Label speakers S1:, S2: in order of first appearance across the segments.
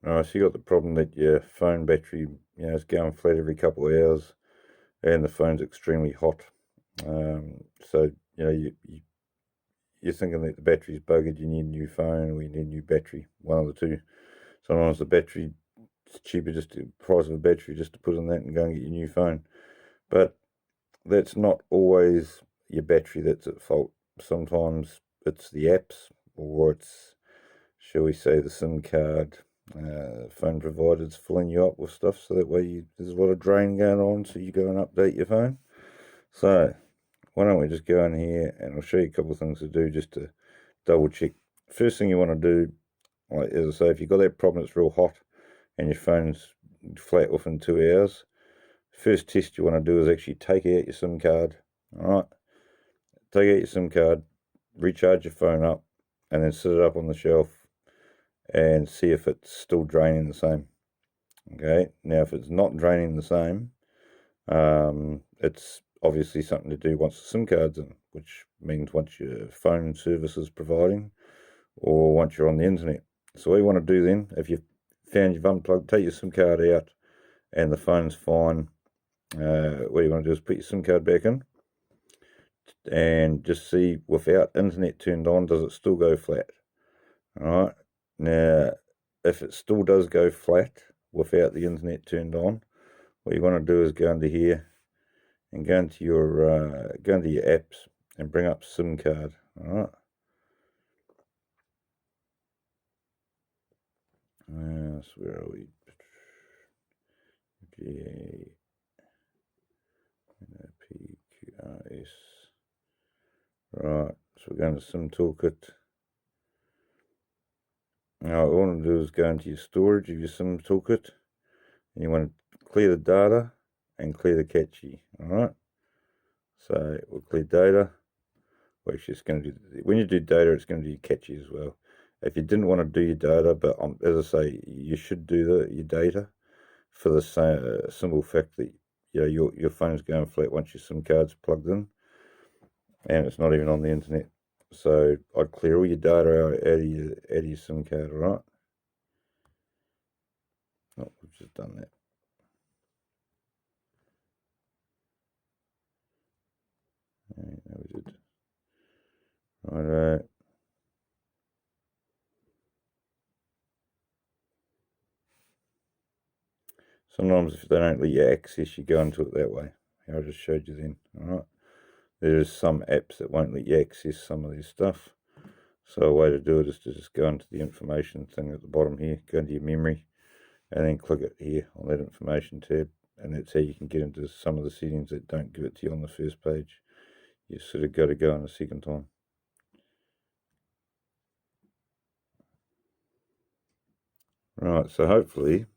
S1: Alright, so you got the problem that your phone battery, is going flat every couple of hours, and the phone's extremely hot. So you're thinking that the battery's buggered, you need a new phone, or you need a new battery, one of the two. Sometimes the battery, it's cheaper just the price of a battery just to put in that and go and get your new phone. But that's not always your battery that's at fault. Sometimes it's the apps, or it's, shall we say, the SIM card. Phone providers filling you up with stuff, so that way there's a lot of drain going on, so you go and update your phone. So why don't we just go in here and I'll show you a couple of things to do just to double check. First thing you want to do, like as I say, if you've got that problem, it's real hot and your phone's flat within 2 hours, first test you want to do is actually take out your SIM card. Alright, take out your SIM card, recharge your phone up, and then sit it up on the shelf and see if it's still draining the same. Okay, now if it's not draining the same, it's obviously something to do once the SIM card's in, which means once your phone service is providing, or once you're on the internet. So what you want to do then, if you've found you've unplugged, take your SIM card out and the phone's fine, what you want to do is put your SIM card back in and just see, without internet turned on, does it still go flat? Alright, now if it still does go flat without the internet turned on, what you want to do is go into here and go into your apps and bring up SIM card. Alright, so where are we? GAPQRS. Right, so we're going to SIM Toolkit. Now what you want to do is go into your storage of your SIM Toolkit, and you want to clear the data and clear the cache. Alright, so we'll clear data. Well, actually, it's going to do, when you do data, it's going to do your cache as well. If you didn't want to do your data, but as I say, you should do your data for the simple fact that your phone's going flat once your SIM card's plugged in, and it's not even on the internet. So I'd clear all your data out of your SIM card, alright? Oh, we've just done that. Right, that was it. Righto. Sometimes if they don't let you access, you go into it that way. I just showed you then, alright? There's some apps that won't let you access some of this stuff. So a way to do it is to just go into the information thing at the bottom here, go into your memory, and then click it here on that information tab, and that's how you can get into some of the settings that don't give it to you on the first page. You sort of got to go on the second time. Right, so hopefully,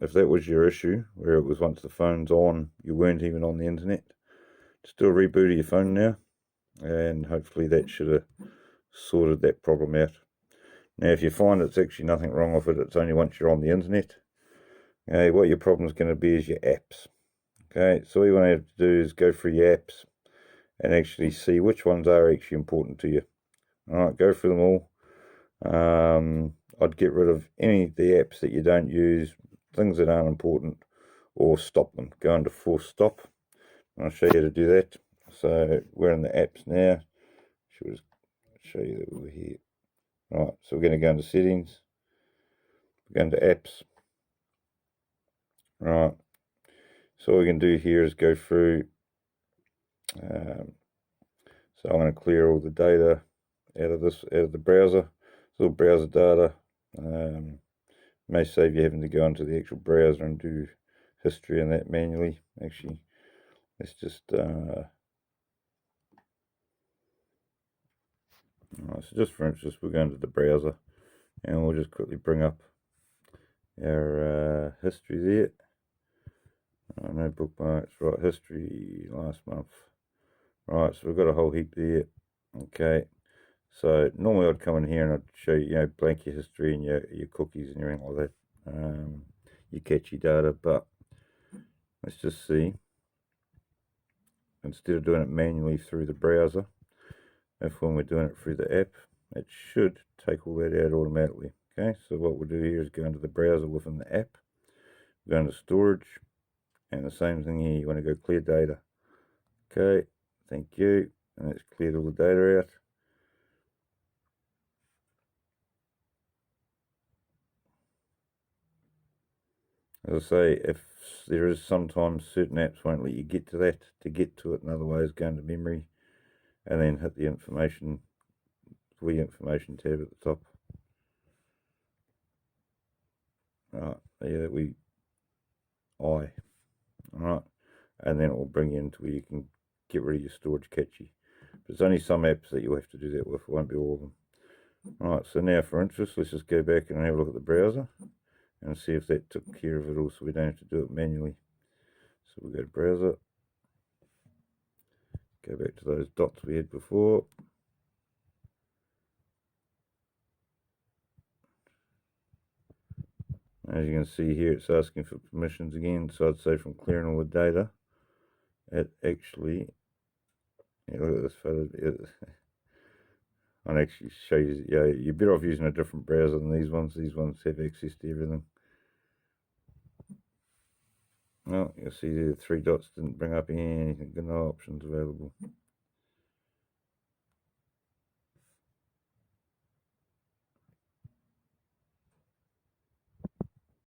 S1: if that was your issue, where it was once the phone's on, you weren't even on the internet, still reboot your phone now, and hopefully that should have sorted that problem out. Now if you find it's actually nothing wrong with it, it's only once you're on the internet, okay, what your problem is going to be is your apps. Okay, so what you want to have to do is go through your apps and actually see which ones are actually important to you. Alright, go through them all. I'd get rid of any of the apps that you don't use, things that aren't important, or stop them. Go into force stop. I'll show you how to do that. So we're in the apps now. Should show you that we're here. Right, so we're going to go into settings. We're going to apps. Right, so what we can do here is go through. So I'm going to clear all the data out of the browser. It's all browser data. May save you having to go into the actual browser and do history and that manually. Actually, let's just so just for instance, we'll go into the browser and we'll just quickly bring up our history there. No bookmarks, right? History last month. Right, so we've got a whole heap there. Okay, so normally I'd come in here and I'd show you, blank your history and your cookies and everything like that, your catchy data, but let's just see. Instead of doing it manually through the browser, if when we're doing it through the app, it should take all that out automatically. Okay, so what we'll do here is go into the browser within the app, go into storage, and the same thing here, you want to go clear data. Okay, thank you, and it's cleared all the data out. As I say, if there is sometimes certain apps won't let you get to that, to get to it, another way is go into memory and then hit the information tab at the top. Right, there alright, and then it will bring you into where you can get rid of your storage cache. There's only some apps that you'll have to do that with, it won't be all of them. Alright, so now for interest, let's just go back and have a look at the browser and see if that took care of it all, so we don't have to do it manually. So we'll go to browser, go back to those dots we had before. As you can see here, it's asking for permissions again, so I'd say from clearing all the data, it actually, yeah, look at this photo, I'll actually show you, yeah, you're better off using a different browser than these ones. These ones have access to everything. Well, you'll see the 3 dots didn't bring up anything, no options available.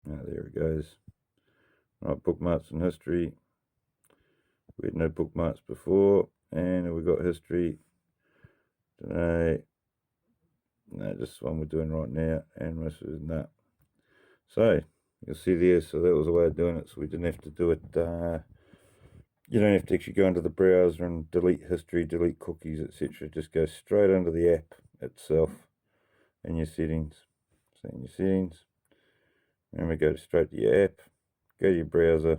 S1: There it goes. Right, bookmarks and history. We had no bookmarks before, and we got history today. No, this one we're doing right now, and most of it is that. So you'll see there. So that was a way of doing it. So we didn't have to do it. You don't have to actually go into the browser and delete history, delete cookies, etc. Just go straight into the app itself in your settings. So in your settings, and we go straight to your app, go to your browser,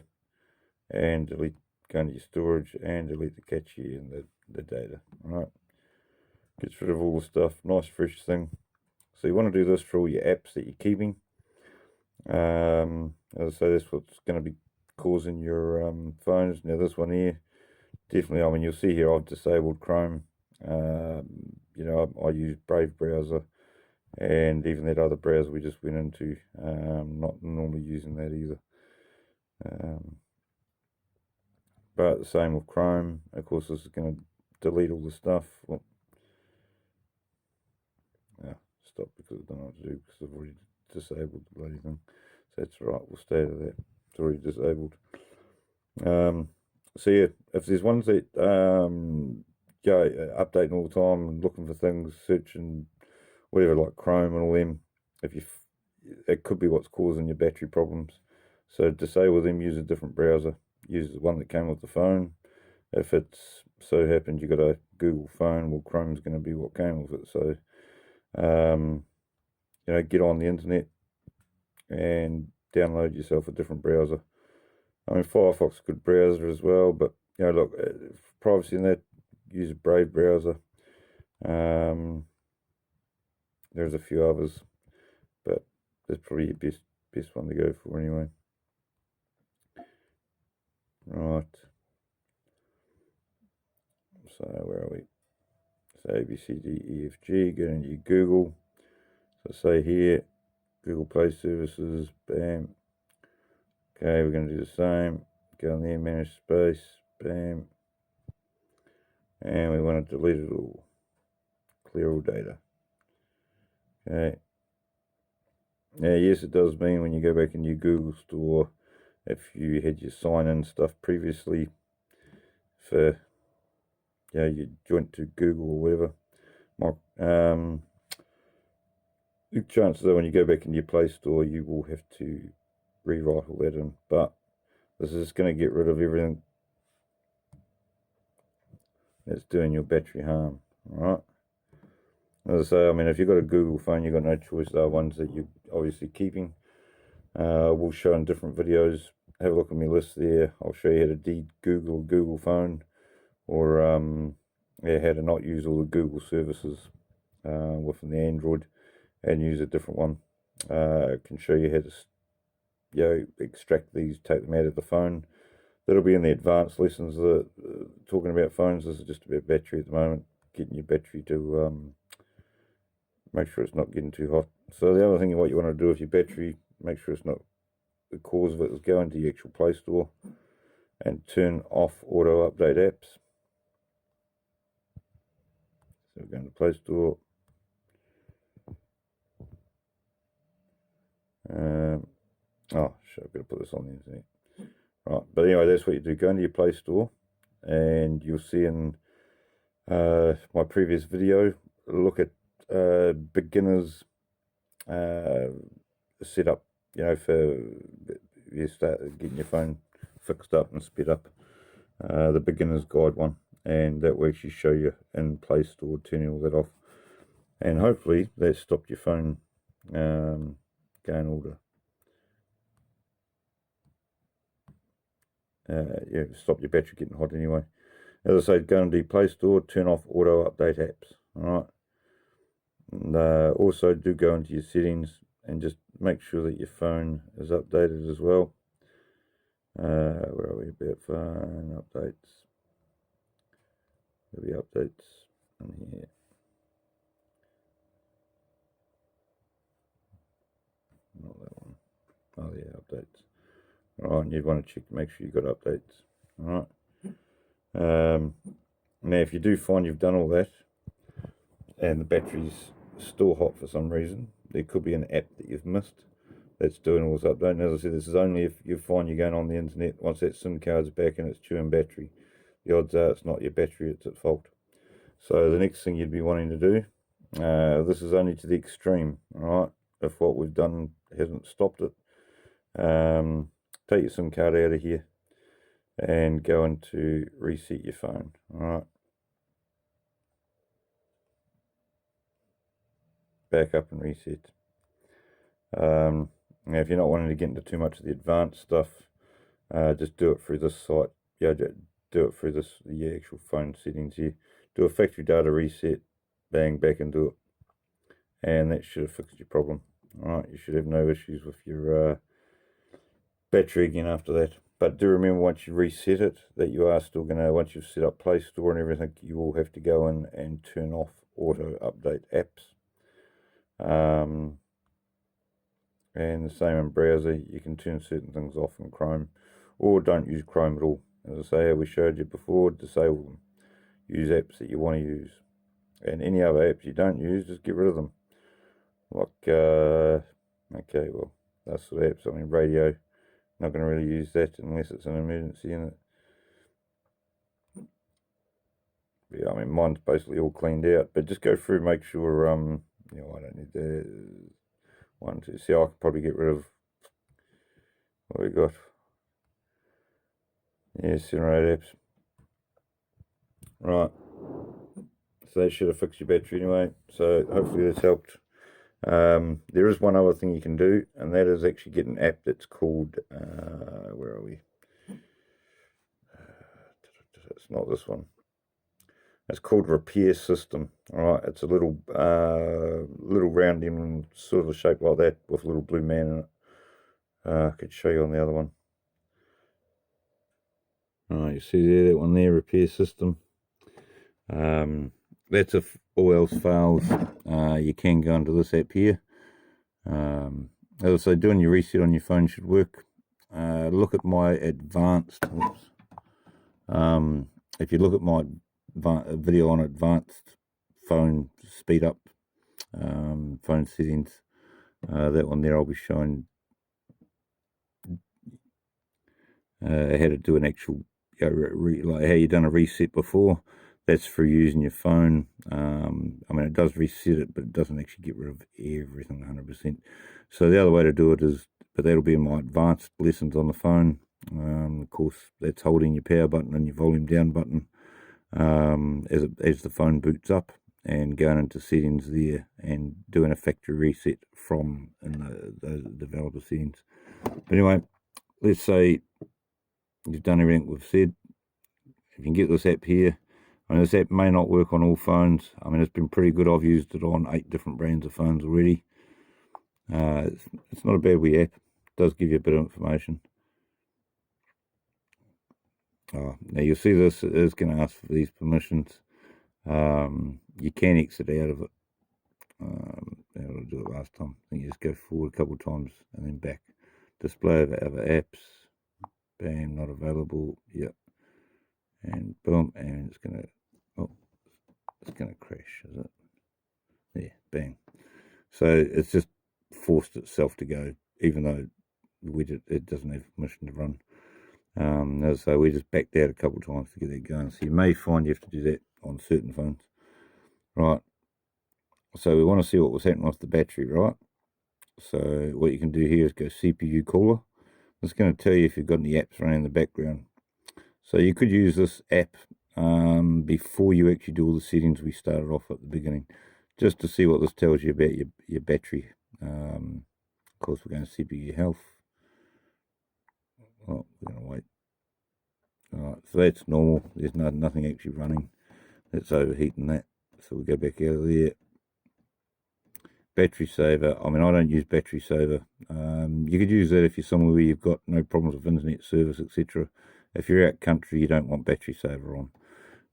S1: and delete, go into your storage and delete the cache and the data. Alright, gets rid of all the stuff, nice fresh thing. So you want to do this for all your apps that you're keeping. As I say, that's what's going to be causing your phones. Now this one here, definitely, I mean, you'll see here I've disabled Chrome. You know, I use Brave browser, and even that other browser we just went into, not normally using that either. But the same with Chrome. Of course, this is going to delete all the stuff. Well, stop, because I don't know what to do, because I've already disabled the bloody thing. So that's right, we'll stay to that. It's already disabled. So yeah, if there's ones that go updating all the time and looking for things, searching whatever, like Chrome and all them, it could be what's causing your battery problems. So disable them, use a different browser, use the one that came with the phone. If it's so happened you got a Google phone, well, Chrome's going to be what came with it. So you know, get on the internet and download yourself a different browser. I mean, Firefox is a good browser as well, but you know, look, privacy in that, use a Brave browser. There's a few others, but that's probably your best one to go for anyway. Right. So where are we? So A, B, C, D, E, F, G. Go into your Google. So say here, Google Play Services. Bam. Okay, we're going to do the same. Go in there, manage space. Bam. And we want to delete it all. Clear all data. Okay. Now, yes, it does mean when you go back in your Google store, if you had your sign-in stuff previously for, you know, you joint to Google or whatever, chances are when you go back into your Play Store, you will have to rewrite all that in. But this is going to get rid of everything that's doing your battery harm. Alright. As I say, I mean, if you've got a Google phone, you've got no choice. There are ones that you're obviously keeping. We'll show in different videos. Have a look at my list there. I'll show you how to de-Google phone, or yeah, how to not use all the Google services within the Android and use a different one. I can show you how to, you know, extract these, take them out of the phone. That'll be in the advanced lessons talking about phones. This is just about battery at the moment, getting your battery to make sure it's not getting too hot. So the other thing what you want to do with your battery, make sure it's not, the cause of it is go into the actual Play Store and turn off auto update apps. So we're going to Play Store. Oh shit, I've got to put this on the internet. Right, but anyway, that's what you do. Go into your Play Store, and you'll see in my previous video, look at beginners setup, you know, for you start getting your phone fixed up and sped up, the beginner's guide one, and that will actually show you in Play Store turning all that off, and hopefully that stopped your phone going all to stop your battery getting hot anyway. As I say, go into the Play Store, turn off auto update apps. Alright. And also do go into your settings and just make sure that your phone is updated as well. Where are we? About phone updates. There'll be updates in here. Not that one. Oh yeah, updates. Alright, and you'd want to check, make sure you've got updates. Alright. Now if you do find you've done all that and the battery's still hot for some reason, there could be an app that you've missed that's doing all this update. And as I said, this is only if you find you're going on the internet. Once that SIM card's back and it's chewing battery, the odds are it's not your battery, it's at fault. So the next thing you'd be wanting to do, this is only to the extreme, alright, if what we've done hasn't stopped it. Take your SIM card out of here and go into reset your phone. Alright, back up and reset. Now if you're not wanting to get into too much of the advanced stuff, just do it through this site. Yeah, do it through the actual phone settings here. Do a factory data reset, bang, back and do it, and that should have fixed your problem. Alright, you should have no issues with your battery again after that. But do remember, once you reset it, that you are still going to, once you've set up Play Store and everything, you will have to go in and turn off auto update apps. And the same in browser, you can turn certain things off in Chrome, or don't use Chrome at all. As I say, how we showed you before, disable them. Use apps that you want to use, and any other apps you don't use, just get rid of them. Like, okay, well, that's the apps, I mean, radio, not going to really use that unless it's an emergency in it. But yeah, I mean, mine's basically all cleaned out, but just go through, make sure, you know, I don't need the 1, 2, see, I could probably get rid of what we got. Yeah, 7 or 8 apps. Right, so that should have fixed your battery anyway, so hopefully this helped. There is one other thing you can do, and that is actually get an app that's called, where are we? It's not this one. It's called Repair System. Alright, it's a little round sort of a shape like that with a little blue man in it. I could show you on the other one. Alright, you see there, that one there, Repair System. That's if all else fails, you can go into this app here. As I say, doing your reset on your phone should work. Look at my advanced, if you look at my video on advanced phone speed up, phone settings, that one there I'll be showing how to do an actual, like how you done a reset before. That's for using your phone. I mean, it does reset it, but it doesn't actually get rid of everything 100%. So the other way to do it is, but that'll be in my advanced lessons on the phone. Of course, that's holding your power button and your volume down button as the phone boots up, and going into settings there and doing a factory reset from in the developer settings. But anyway, let's say you've done everything we've said. If you can get this app here, I mean, this app may not work on all phones. I mean, it's been pretty good. I've used it on 8 different brands of phones already. It's not a bad wee app. It does give you a bit of information. Now you'll see this is going to ask for these permissions. You can exit out of it. to do it last time. I think you just go forward a couple of times and then back. Display of other apps. Bam, not available. Yep. And boom, and it's gonna crash, is it? Yeah, bang. So it's just forced itself to go, even though it doesn't have permission to run. So we just backed out a couple of times to get it going. So you may find you have to do that on certain phones. Right. So we want to see what was happening with the battery, right? So what you can do here is go CPU cooler. It's going to tell you if you've got any apps running in the background. So you could use this app before you actually do all the settings we started off at the beginning, just to see what this tells you about your battery. Of course, we're going to CPU health. Oh, we're going to wait. Alright, so that's normal. There's nothing actually running. It's overheating that. So we go back out of there. Battery saver. I mean, I don't use battery saver. You could use that if you're somewhere where you've got no problems with internet service, etc. If you're out country, you don't want battery saver on,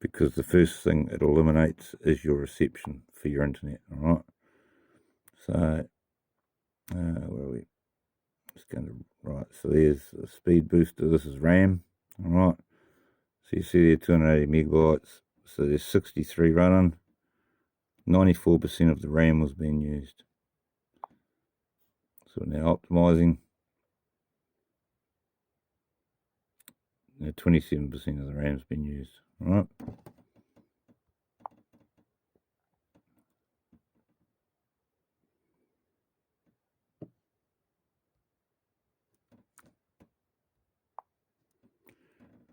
S1: because the first thing it eliminates is your reception for your internet. All right. So where are we? Just going to right. So there's a speed booster. This is RAM. All right. So you see there 280 megabytes. So there's 63 running. 94% of the RAM was being used. So now optimizing. Now 27% of the RAM's been used. All right.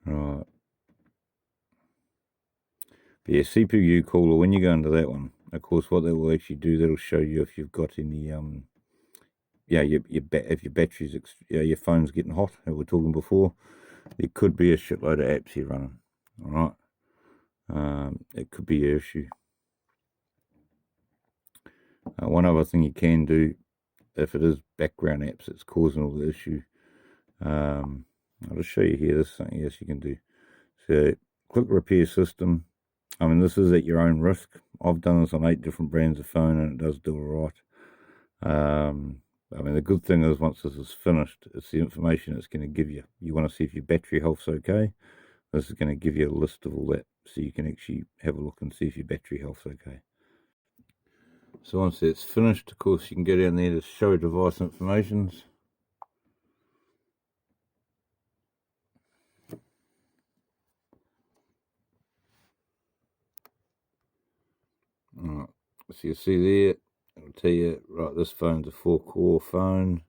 S1: Right. But yeah, CPU cooler, when you go into that one, of course, what that will actually do, that'll show you if you've got any, if your battery's, your phone's getting hot, as we were talking before, there could be a shitload of apps here running, all right? It could be an issue. One other thing you can do, if it is background apps that's causing all the issue, I'll just show you here, this is something else you can do. So, click repair system. I mean, this is at your own risk. I've done this on 8 different brands of phone, and it does do all right. I mean, the good thing is once this is finished, it's the information it's going to give you. You want to see if your battery health's okay. This is going to give you a list of all that, so you can actually have a look and see if your battery health's okay. So once that's finished, of course, you can go down there to show device informations. Alright, so you see there, it'll tell you, right, this phone's a 4-core phone.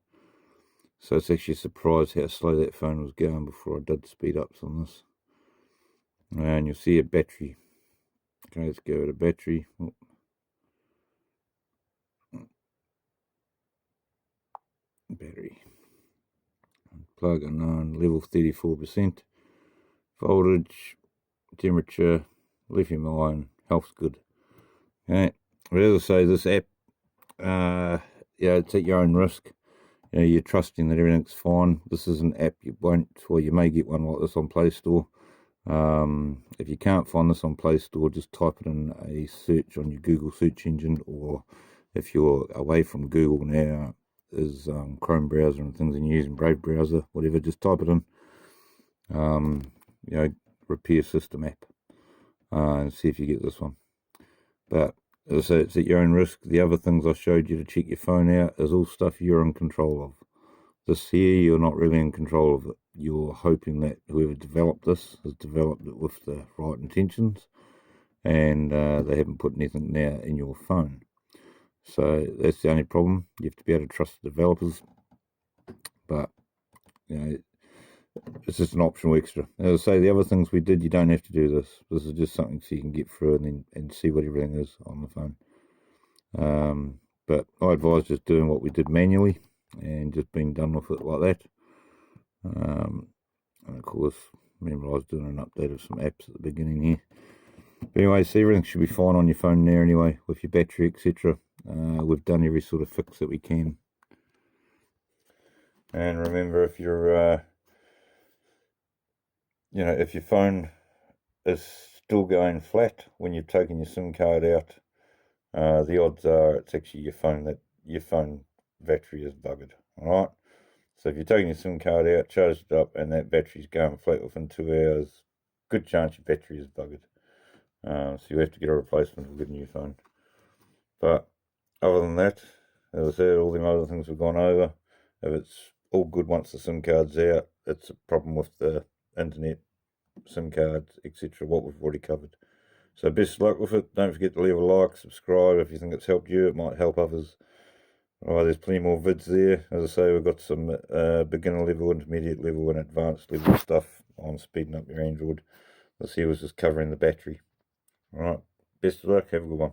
S1: So it's actually a surprise how slow that phone was going before I did speed ups on this. And you'll see a battery. Okay, let's go to battery. Oh. Battery. Plug unknown, level 34%. Voltage, temperature, lithium ion, health's good. Okay, but as I say, this app, it's at your own risk. You're trusting that everything's fine. This is an app you won't, or you may get one like this on Play Store. If you can't find this on Play Store, just type it in a search on your Google search engine, or if you're away from Google now, is Chrome browser and things, and you're using Brave browser, whatever, just type it in. Repair system app, and see if you get this one. But as I say, it's at your own risk. The other things I showed you to check your phone out is all stuff you're in control of. This here, you're not really in control of it. You're hoping that whoever developed this has developed it with the right intentions, and they haven't put anything now in your phone. So that's the only problem. You have to be able to trust the developers. But, it's just an optional extra. As I say, the other things we did, you don't have to do this. This is just something so you can get through and see what everything is on the phone. But I advise just doing what we did manually and just being done with it like that. And of course, remember I was doing an update of some apps at the beginning here. But anyway, so everything should be fine on your phone there anyway, with your battery, etc. We've done every sort of fix that we can. And remember, if you're if your phone is still going flat when you've taken your SIM card out, the odds are it's actually your phone your phone battery is buggered. Alright? So if you're taking your SIM card out, charged it up, and that battery's going flat within 2 hours, good chance your battery is buggered. So you have to get a replacement or get a new phone. But other than that, as I said, all them other things we've gone over. If it's all good once the SIM card's out, it's a problem with the internet, SIM cards, etc., what we've already covered. So best of luck with it. Don't forget to leave a like, subscribe if you think it's helped you. It might help others. Alright, there's plenty more vids there. As I say, we've got some beginner level, intermediate level, and advanced level stuff on speeding up your Android. This here was just covering the battery. Alright, best of luck. Have a good one.